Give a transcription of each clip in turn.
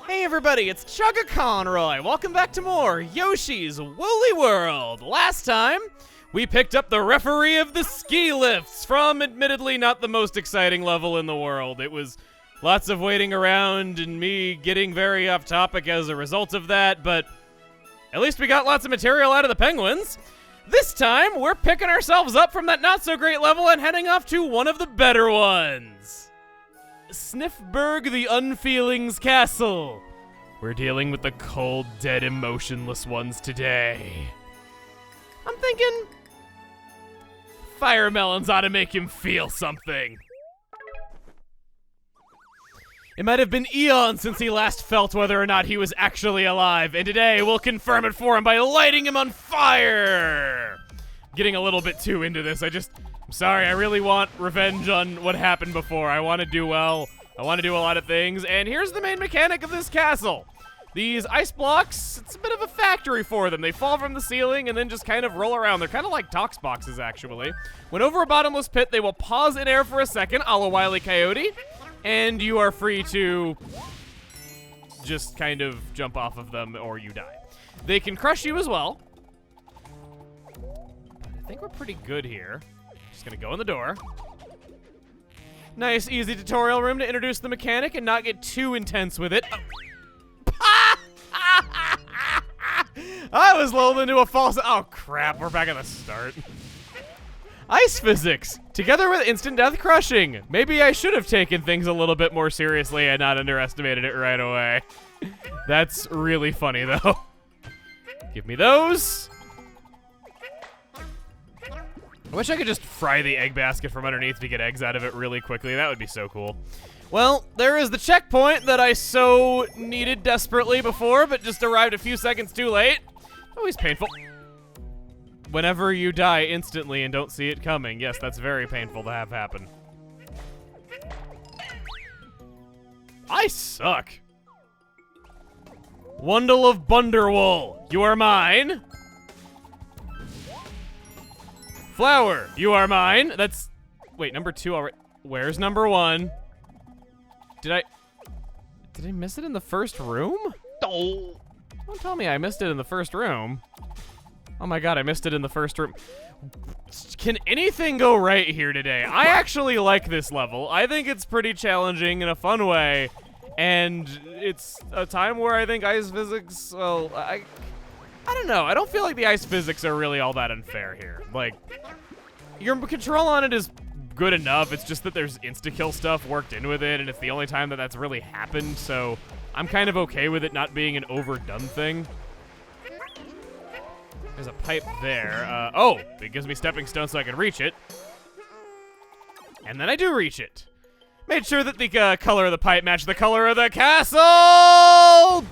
Hey everybody, it's Chugga Conroy. Welcome back to more Yoshi's Woolly World. Last time, we picked up the referee of the ski lifts from admittedly not the most exciting level in the world. It was lots of waiting around and me getting very off topic as a result of that, but at least we got lots of material out of the penguins. This time, we're picking ourselves up from that not so great level and heading off to one of the better ones. Sniffburg the Unfeelings Castle. We're dealing with the cold, dead, emotionless ones today. I'm thinking fire melons ought to make him feel something. It might have been eons since he last felt whether or not he was actually alive, and today we'll confirm it for him by lighting him on fire. Getting a little bit too into this. I'm sorry, I really want revenge on what happened before. I want to do well. I want to do a lot of things, and here's the main mechanic of this castle. These ice blocks, it's a bit of a factory for them. They fall from the ceiling and then just kind of roll around. They're kind of like Tox boxes, actually. When over a bottomless pit, they will pause in air for a second, a la Wile E. Coyote, and you are free to just kind of jump off of them or you die. They can crush you as well. I think we're pretty good here. Just gonna go in the door. Nice, easy tutorial room to introduce the mechanic and not get too intense with it. I was lulled into a false. Oh crap, we're back at the start. Ice physics, together with instant death crushing. Maybe I should have taken things a little bit more seriously and not underestimated it right away. That's really funny though. Give me those. I wish I could just fry the egg basket from underneath to get eggs out of it really quickly. That would be so cool. Well, there is the checkpoint that I so needed desperately before, but just arrived a few seconds too late. Always painful. Whenever you die instantly and don't see it coming. Yes, that's very painful to have happen. I suck. Wundle of Bunderwool, you are mine. Flower, you are mine. That's, wait, number 2 already. Where's number 1? Did I miss it in the first room? Oh. Don't tell me I missed it in the first room. Oh my god, I missed it in the first room. Can anything go right here today? I actually like this level. I think it's pretty challenging in a fun way. And it's a time where I think ice physics, well, I don't know. I don't feel like the ice physics are really all that unfair here. Like, your control on it is good enough. It's just that there's insta-kill stuff worked in with it, and it's the only time that that's really happened, so I'm kind of okay with it not being an overdone thing. There's a pipe there. Oh, it gives me stepping stones so I can reach it. And then I do reach it. Made sure that the color of the pipe matched the color of the castle!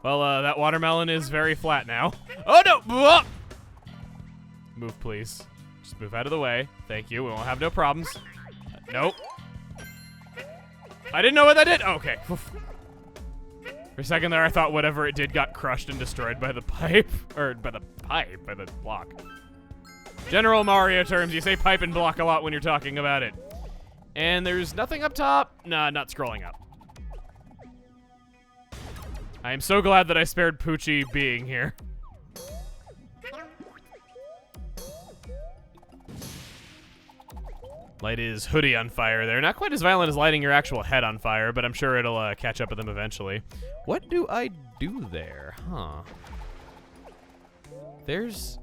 Well, that watermelon is very flat now. Oh, no! Whoa! Move, please. Just move out of the way. Thank you. We won't have no problems. Nope. I didn't know what that did. Oh, okay. Oof. For a second there, I thought whatever it did got crushed and destroyed by the pipe. Or by the block. General Mario terms, you say pipe and block a lot when you're talking about it. And there's nothing up top. Nah, not scrolling up. I am so glad that I spared Poochie being here. Light his hoodie on fire there. Not quite as violent as lighting your actual head on fire, but I'm sure it'll catch up with them eventually. What do I do there? Huh. There's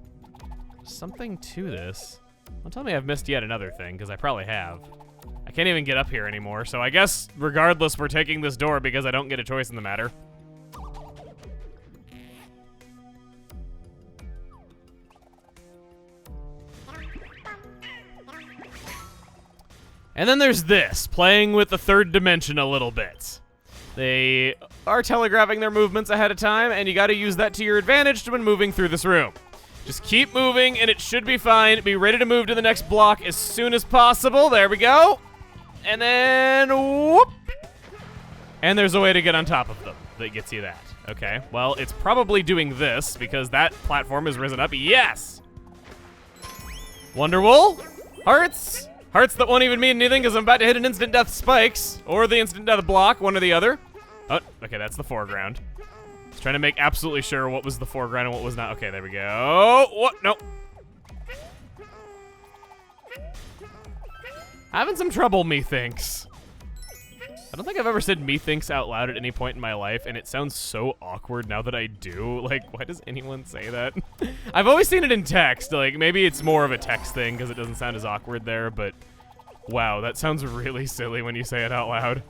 something to this. Don't tell me I've missed yet another thing, because I probably have. I can't even get up here anymore, so I guess regardless we're taking this door because I don't get a choice in the matter. And then there's this, playing with the third dimension a little bit. They are telegraphing their movements ahead of time, and you gotta use that to your advantage when moving through this room. Just keep moving, and it should be fine. Be ready to move to the next block as soon as possible. There we go. And then, whoop. And there's a way to get on top of them that gets you that. Okay, well, it's probably doing this, because that platform has risen up. Yes! Wonderwool, hearts. Hearts that won't even mean anything because I'm about to hit an instant death spikes, or the instant death block, one or the other. Oh, okay, that's the foreground. I was trying to make absolutely sure what was the foreground and what was not. Okay, there we go. What? No. Having some trouble, methinks. I don't think I've ever said methinks out loud at any point in my life, and it sounds so awkward now that I do. Like, why does anyone say that? I've always seen it in text. Like, maybe it's more of a text thing because it doesn't sound as awkward there, but wow, that sounds really silly when you say it out loud.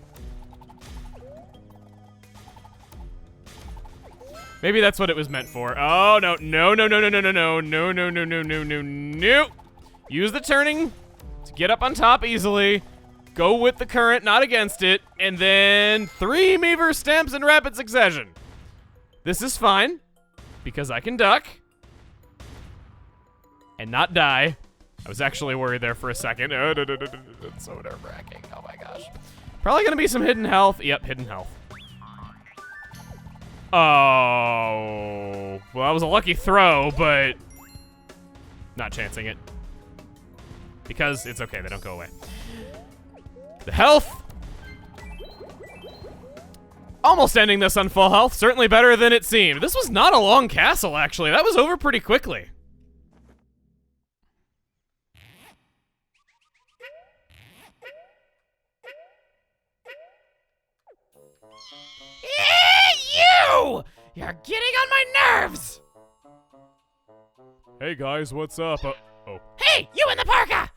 Maybe that's what it was meant for. Oh, no, no, no, no, no, no, no, no, no, no, no, no, no, no, no. Use the turning to get up on top easily. Go with the current, not against it. And then 3 Meaver stamps in rapid succession. This is fine, because I can duck and not die. I was actually worried there for a second. It's so nerve-wracking. Oh my gosh. Probably gonna be some hidden health. Yep, hidden health. Oh, well, that was a lucky throw, but not chancing it. Because it's okay, they don't go away. The health. Almost ending this on full health. Certainly better than it seemed. This was not a long castle, actually. That was over pretty quickly. You! You're getting on my nerves! Hey guys, what's up? Oh. Hey, you in the parka!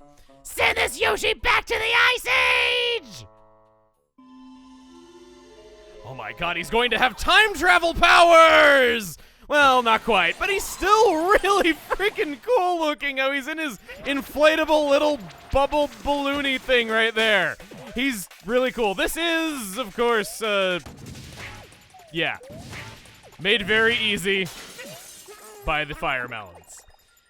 Send this Yoshi back to the Ice Age! Oh my god, he's going to have time travel powers! Well, not quite, but he's still really freaking cool looking how he's in his inflatable little bubble balloony thing right there. He's really cool. This is, of course, yeah, made very easy by the fire melons.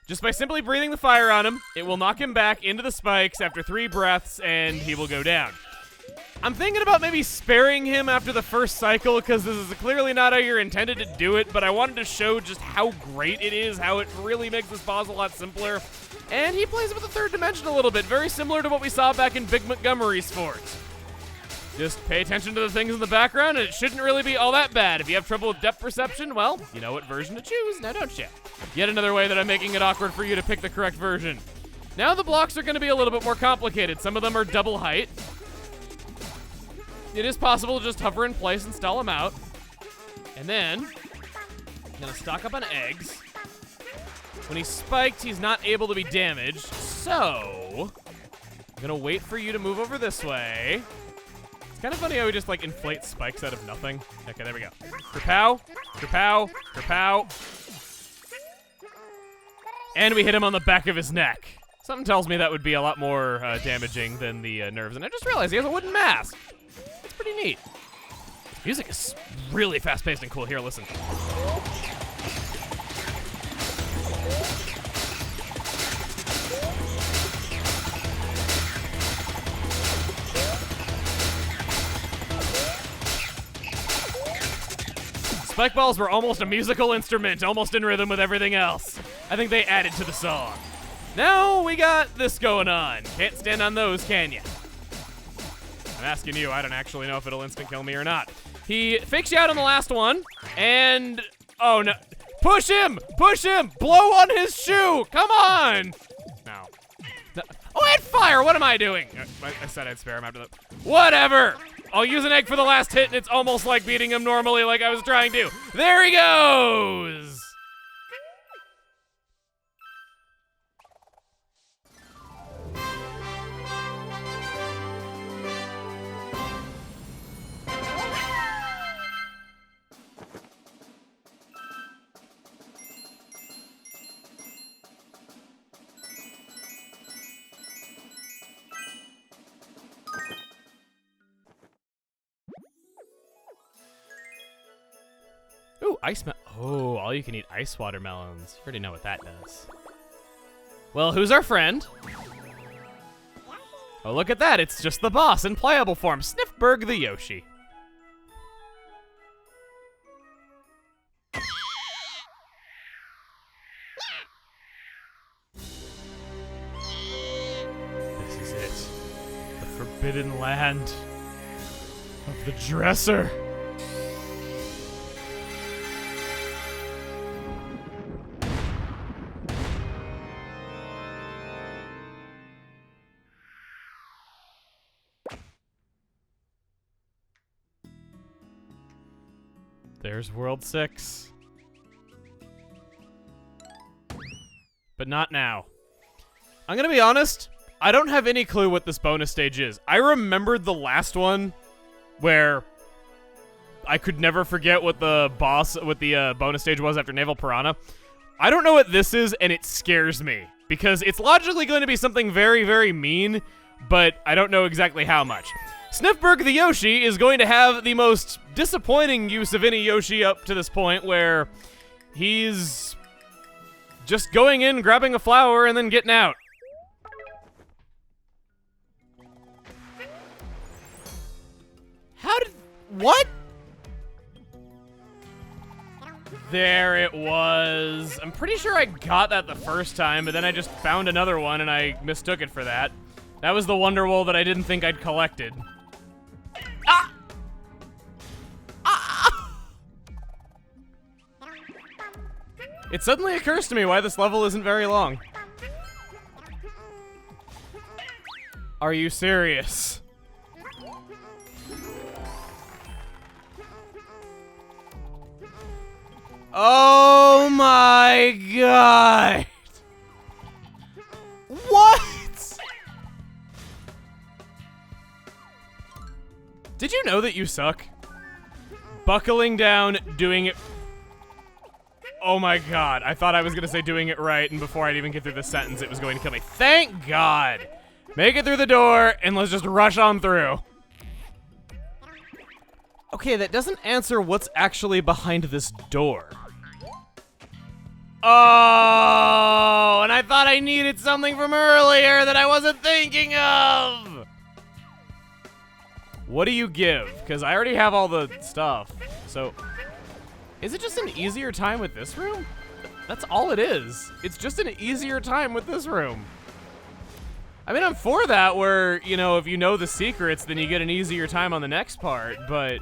Just by simply breathing the fire on him, it will knock him back into the spikes after 3 breaths, and he will go down. I'm thinking about maybe sparing him after the first cycle, because this is clearly not how you're intended to do it, but I wanted to show just how great it is, how it really makes this boss a lot simpler. And he plays with the 3rd dimension a little bit, very similar to what we saw back in Big Montgomery's fort. Just pay attention to the things in the background, and it shouldn't really be all that bad. If you have trouble with depth perception, well, you know what version to choose, now don't you? Yet another way that I'm making it awkward for you to pick the correct version. Now the blocks are going to be a little bit more complicated. Some of them are double height. It is possible to just hover in place and stall him out. And then, I'm going to stock up on eggs. When he's spiked, he's not able to be damaged. So, I'm going to wait for you to move over this way. It's kind of funny how he just, like, inflates spikes out of nothing. Okay, there we go. Kerpow, kerpow, kerpow. And we hit him on the back of his neck. Something tells me that would be a lot more damaging than the nerves. And I just realized he has a wooden mask. It's pretty neat. The music is really fast-paced and cool. Here, listen. Spike balls were almost a musical instrument, almost in rhythm with everything else. I think they added to the song. Now we got this going on. Can't stand on those, can ya? I'm asking you, I don't actually know if it'll instant kill me or not. He fakes you out on the last one, and oh no. Push him! Push him! Blow on his shoe! Come on! No. Oh, I had fire! What am I doing? I said I'd spare him after that. Whatever! I'll use an egg for the last hit, and it's almost like beating him normally like I was trying to. There he goes! Ooh, oh, all you can eat ice watermelons. You already know what that does. Well, who's our friend? Oh, look at that. It's just the boss in playable form. Sniffburg the Yoshi. This is it. The forbidden land of the dresser. There's World 6. But not now. I'm gonna be honest, I don't have any clue what this bonus stage is. I remembered the last one where I could never forget what the bonus stage was after Naval Piranha. I don't know what this is, and it scares me because it's logically going to be something very, very mean, but I don't know exactly how much. Sniffburg the Yoshi is going to have the most disappointing use of any Yoshi up to this point, where he's just going in, grabbing a flower, and then getting out. What? There it was. I'm pretty sure I got that the first time, but then I just found another one and I mistook it for that. That was the Wonderwool that I didn't think I'd collected. Ah! Ah! It suddenly occurs to me why this level isn't very long. Are you serious? Oh my god! What? Did you know that you suck? Buckling down, doing it. Oh my god, I thought I was gonna say doing it right, and before I'd even get through the sentence, it was going to kill me. Thank god! Make it through the door, and let's just rush on through. Okay, that doesn't answer what's actually behind this door. Oh, and I thought I needed something from earlier that I wasn't thinking of. What do you give? Because I already have all the stuff. So, is it just an easier time with this room? That's all it is. It's just an easier time with this room. I mean, I'm for that where, you know, if you know the secrets, then you get an easier time on the next part, but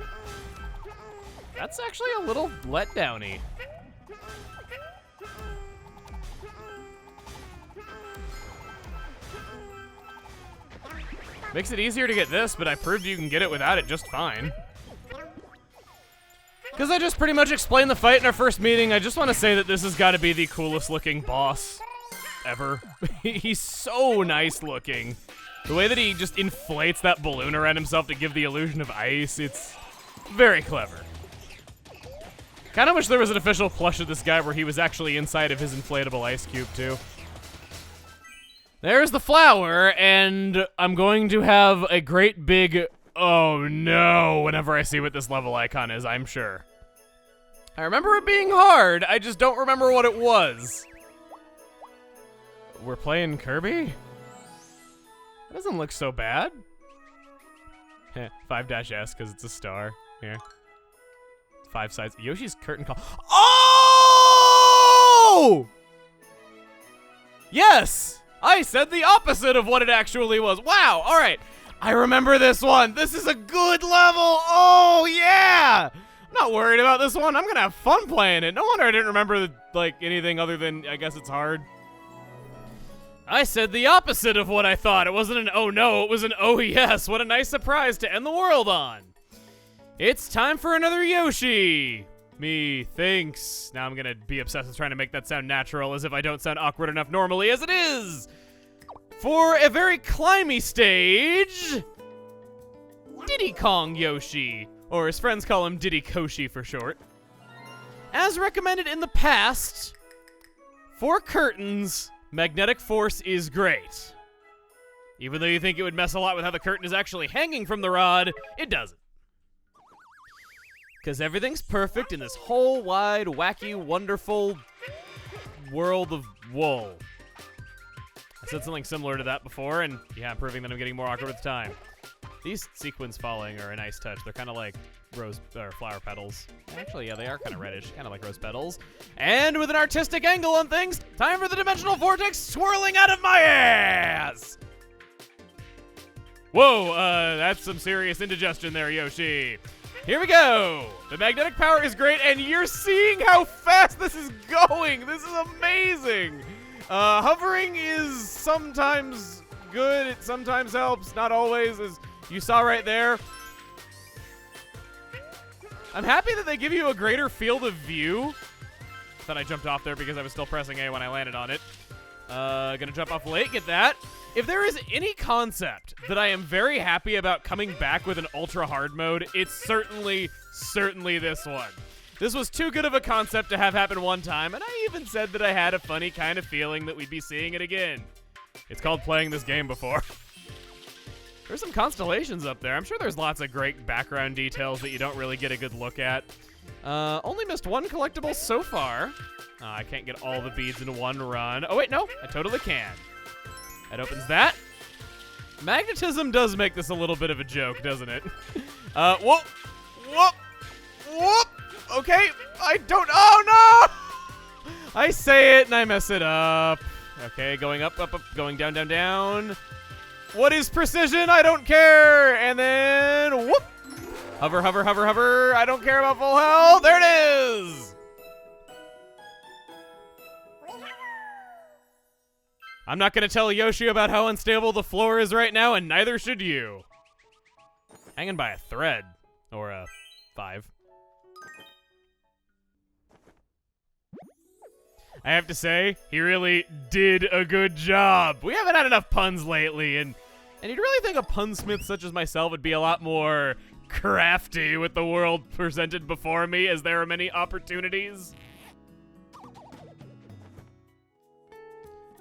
that's actually a little letdowny. Makes it easier to get this, but I proved you can get it without it just fine. Because I just pretty much explained the fight in our first meeting, I just want to say that this has got to be the coolest looking boss ever. He's so nice looking. The way that he just inflates that balloon around himself to give the illusion of ice, it's very clever. Kind of wish there was an official plush of this guy where he was actually inside of his inflatable ice cube too. There's the flower, and I'm going to have a great big oh no whenever I see what this level icon is, I'm sure. I remember it being hard, I just don't remember what it was. We're playing Kirby? That doesn't look so bad. 5-S because it's a star. Here. 5 sides. Yoshi's curtain call. Oh! Yes! I said the opposite of what it actually was. Wow, all right. I remember this one. This is a good level. Oh, yeah! I'm not worried about this one. I'm gonna have fun playing it. No wonder I didn't remember, like, anything other than, I guess it's hard. I said the opposite of what I thought. It wasn't an oh no, it was an oh yes. What a nice surprise to end the world on. It's time for another Yoshi. Me thinks. Now I'm gonna be obsessed with trying to make that sound natural, as if I don't sound awkward enough normally as it is. For a very climby stage, Diddy Kong Yoshi, or his friends call him Diddy Koshi for short. As recommended in the past, for curtains, magnetic force is great. Even though you think it would mess a lot with how the curtain is actually hanging from the rod, it doesn't. Because everything's perfect in this whole wide, wacky, wonderful world of wool. I said something similar to that before, and yeah, I'm proving that I'm getting more awkward with time. These sequins falling are a nice touch. They're kind of like rose or flower petals. Actually, yeah, they are kind of reddish, kind of like rose petals. And with an artistic angle on things, time for the dimensional vortex swirling out of my ass! Whoa, that's some serious indigestion there, Yoshi. Here we go. The magnetic power is great, and you're seeing how fast this is going. This is amazing. Hovering is sometimes good. It sometimes helps, not always, as you saw right there. I'm happy that they give you a greater field of view. Thought I jumped off there because I was still pressing A when I landed on it. Gonna jump off late, get that. If there is any concept that I am very happy about coming back with an ultra hard mode, it's certainly this one. This was too good of a concept to have happen one time, and I even said that I had a funny kind of feeling that we'd be seeing it again. It's called playing this game before. There's some constellations up there. I'm sure there's lots of great background details that you don't really get a good look at. Only missed one collectible so far. I can't get all the beads in one run. Oh, wait, no. I totally can. That opens that. Magnetism does make this a little bit of a joke, doesn't it? Whoop. Whoop. Whoop. Okay. I don't. Oh, no. I say it and I mess it up. Okay, going up, up, up. Going down, down, down. What is precision? I don't care. And then whoop. Hover, hover, hover, hover. I don't care about full health. There it is. I'm not going to tell Yoshi about how unstable the floor is right now, and neither should you. Hanging by a thread. Or a 5. I have to say, he really did a good job. We haven't had enough puns lately, and you'd really think a punsmith such as myself would be a lot more crafty with the world presented before me, as there are many opportunities.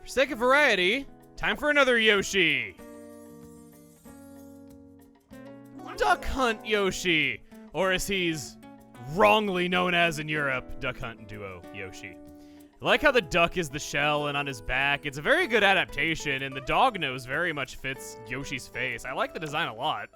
For sake of variety, time for another Yoshi. Duck Hunt Yoshi, or as he's wrongly known as in Europe, Duck Hunt Duo Yoshi. I like how the duck is the shell and on his back. It's a very good adaptation, and the dog nose very much fits Yoshi's face. I like the design a lot.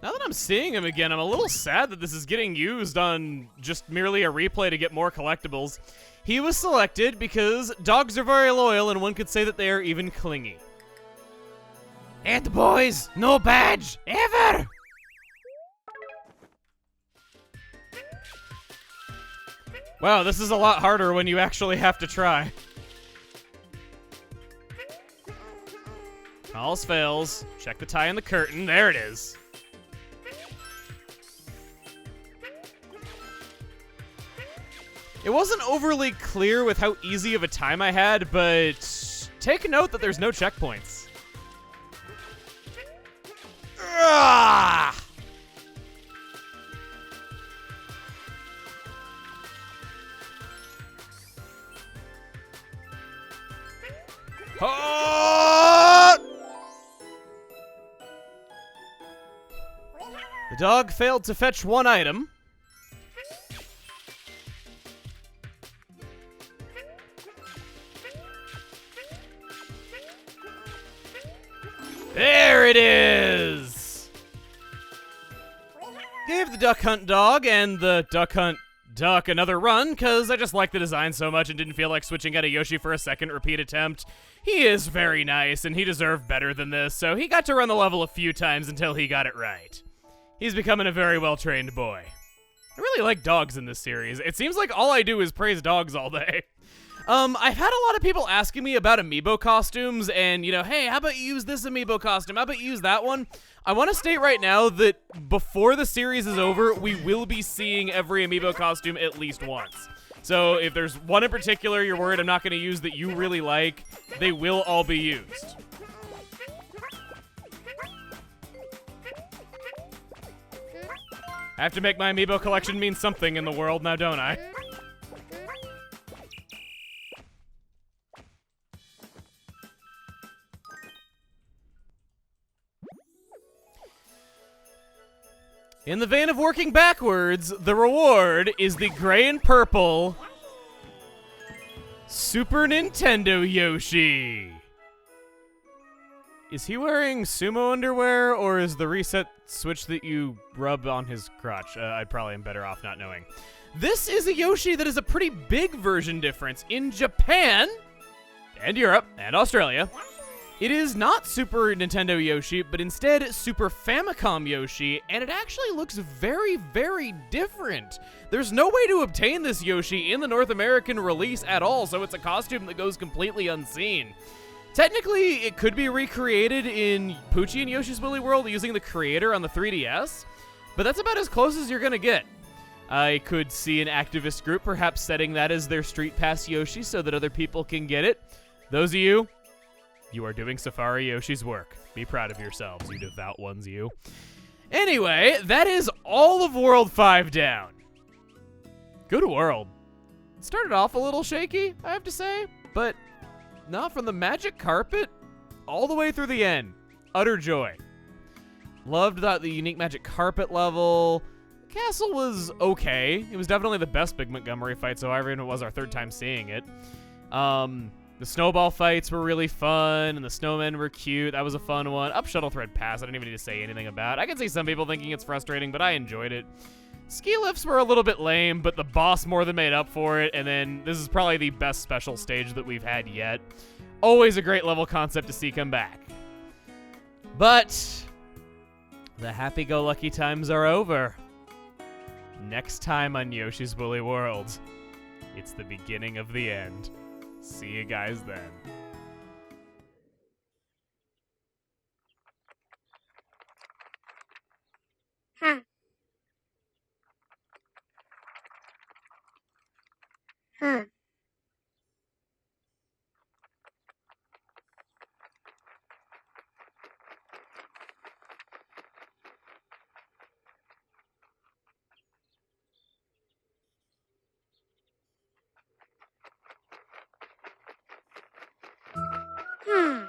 Now that I'm seeing him again, I'm a little sad that this is getting used on just merely a replay to get more collectibles. He was selected because dogs are very loyal, and one could say that they are even clingy. Hey, the boys, no badge, ever! Wow, this is a lot harder when you actually have to try. Alls fails. Check the tie in the curtain. There it is. It wasn't overly clear with how easy of a time I had, but take note that there's no checkpoints. Ah! Oh! The dog failed to fetch one item. There it is! Gave the Duck Hunt dog and the Duck Hunt duck another run, because I just liked the design so much and didn't feel like switching out a Yoshi for a second repeat attempt. He is very nice, and he deserved better than this, so he got to run the level a few times until he got it right. He's becoming a very well-trained boy. I really like dogs in this series. It seems like all I do is praise dogs all day. I've had a lot of people asking me about amiibo costumes and, you know, hey, how about you use this amiibo costume? How about you use that one? I want to state right now that before the series is over, we will be seeing every amiibo costume at least once. So if there's one in particular you're worried I'm not going to use that you really like, they will all be used. I have to make my amiibo collection mean something in the world now, don't I? In the vein of working backwards, the reward is the gray and purple Super Nintendo Yoshi. Is he wearing sumo underwear, or is the reset switch that you rub on his crotch? I probably am better off not knowing. This is a Yoshi that is a pretty big version difference. In Japan, and Europe, and Australia, it is not Super Nintendo Yoshi, but instead Super Famicom Yoshi, and it actually looks very, very different. There's no way to obtain this Yoshi in the North American release at all, so it's a costume that goes completely unseen. Technically, it could be recreated in Poochie and Yoshi's Woolly World using the creator on the 3DS, But that's about as close as you're gonna get. I could see an activist group perhaps setting that as their street pass Yoshi so that other people can get it. Those of you, you are doing Safari Yoshi's work. Be proud of yourselves, you devout ones, you. Anyway, that is all of World 5 down. Good world. It started off a little shaky, I have to say, but no, from the magic carpet all the way through the end. Utter joy. Loved the unique magic carpet level. Castle was okay. It was definitely the best Big Montgomery fight so far, even if it was our third time seeing it. The snowball fights were really fun, and the snowmen were cute. That was a fun one. Up Shuttle Thread Pass, I don't even need to say anything about. I can see some people thinking it's frustrating, but I enjoyed it. Ski lifts were a little bit lame, but the boss more than made up for it, and then this is probably the best special stage that we've had yet. Always a great level concept to see come back. But the happy-go-lucky times are over. Next time on Yoshi's Woolly World, it's the beginning of the end. See you guys then. Huh. Huh. Hmm.